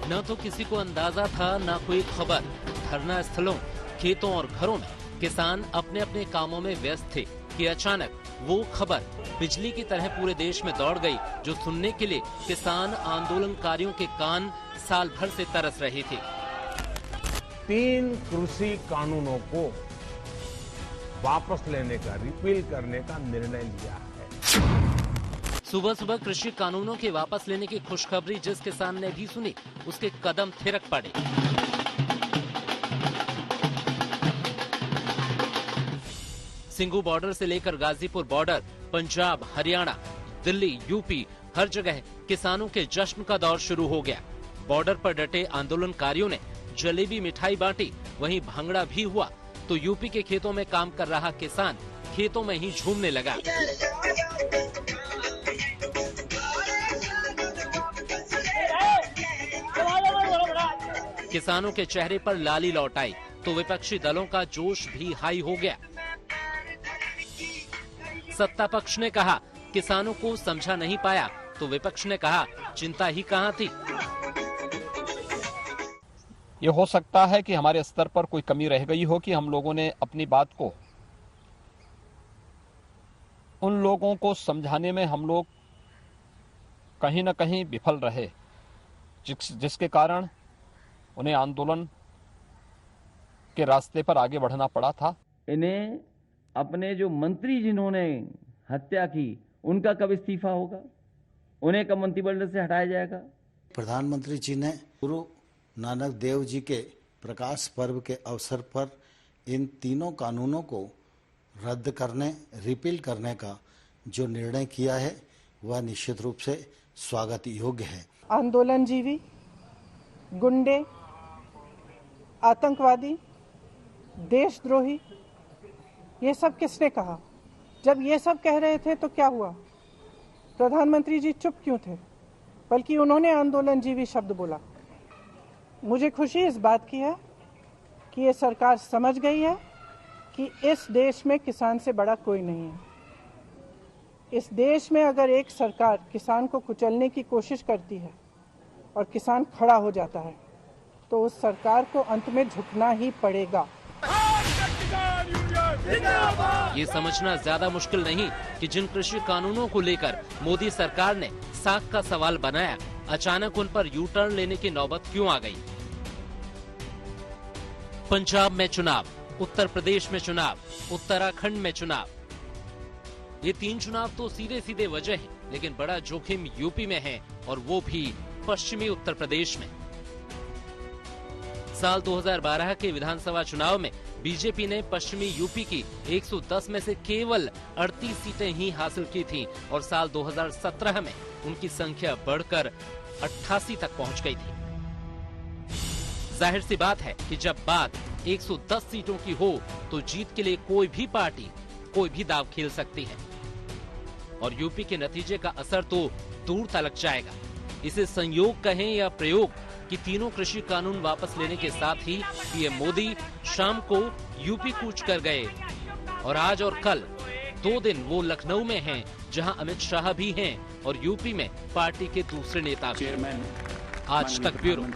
न तो किसी को अंदाजा था, न कोई खबर। धरना स्थलों, खेतों और घरों में किसान अपने अपने कामों में व्यस्त थे कि अचानक वो खबर बिजली की तरह पूरे देश में दौड़ गई, जो सुनने के लिए किसान आंदोलनकारियों के कान साल भर से तरस रहे थे। 3 कृषि कानूनों को वापस लेने का, रिपील करने का निर्णय लिया है। सुबह सुबह कृषि कानूनों के वापस लेने की खुशखबरी जिस किसान ने भी सुनी, उसके कदम थिरक पड़े। सिंघू बॉर्डर से लेकर गाजीपुर बॉर्डर, पंजाब, हरियाणा, दिल्ली, यूपी, हर जगह किसानों के जश्न का दौर शुरू हो गया। बॉर्डर पर डटे आंदोलनकारियों ने जलेबी मिठाई बांटी, वहीं भांगड़ा भी हुआ तो यूपी के खेतों में काम कर रहा किसान खेतों में ही झूमने लगा। किसानों के चेहरे पर लाली लौट आई तो विपक्षी दलों का जोश भी हाई हो गया। सत्ता पक्ष ने कहा किसानों को समझा नहीं पाया, तो विपक्ष ने कहा चिंता ही कहां थी। ये हो सकता है कि हमारे स्तर पर कोई कमी रह गई हो कि हम लोगों ने अपनी बात को उन लोगों को समझाने में हम लोग कहीं न कहीं विफल रहे, जिसके कारण उन्हें आंदोलन के रास्ते पर आगे बढ़ना पड़ा था। इन्हें अपने जो मंत्री जिन्होंने हत्या की, उनका कब इस्तीफा होगा? उन्हें कब मंत्रिमंडल से हटाया जाएगा? प्रधानमंत्री जी ने गुरु नानक देव जी के प्रकाश पर्व के अवसर पर इन तीनों कानूनों को रद्द करने, रिपील करने का जो निर्णय किया है वह निश्चित रूप से स्वागत योग्य है। आंदोलनजीवी, गुंडे, आतंकवादी, देशद्रोही, ये सब किसने कहा? जब ये सब कह रहे थे तो क्या हुआ? प्रधानमंत्री जी चुप क्यों थे? बल्कि उन्होंने आंदोलनजीवी शब्द बोला। मुझे खुशी इस बात की है कि ये सरकार समझ गई है कि इस देश में किसान से बड़ा कोई नहीं है। इस देश में अगर एक सरकार किसान को कुचलने की कोशिश करती है और किसान खड़ा हो जाता है, तो उस सरकार को अंत में झुकना ही पड़ेगा। ये समझना ज्यादा मुश्किल नहीं कि जिन कृषि कानूनों को लेकर मोदी सरकार ने साख का सवाल बनाया, अचानक उन पर यू टर्न लेने की नौबत क्यों आ गई। पंजाब में चुनाव, उत्तर प्रदेश में चुनाव, उत्तराखंड में चुनाव, ये 3 चुनाव तो सीधे सीधे वजह है, लेकिन बड़ा जोखिम यूपी में है, और वो भी पश्चिमी उत्तर प्रदेश में। साल 2012 के विधानसभा चुनाव में बीजेपी ने पश्चिमी यूपी की 110 में से केवल 38 सीटें ही हासिल की थीं, और साल 2017 में उनकी संख्या बढ़कर 88 तक पहुंच गई थी। जाहिर सी बात है कि जब बात 110 सीटों की हो तो जीत के लिए कोई भी पार्टी कोई भी दाव खेल सकती है, और यूपी के नतीजे का असर तो दूर तलक जाएगा। इसे संयोग कहें या प्रयोग कि तीनों कृषि कानून वापस लेने के साथ ही पीएम मोदी शाम को यूपी कूच कर गए, और आज और कल 2 दिन वो लखनऊ में हैं, जहां अमित शाह भी हैं, और यूपी में पार्टी के दूसरे नेता भी। आज तक ब्यूरो।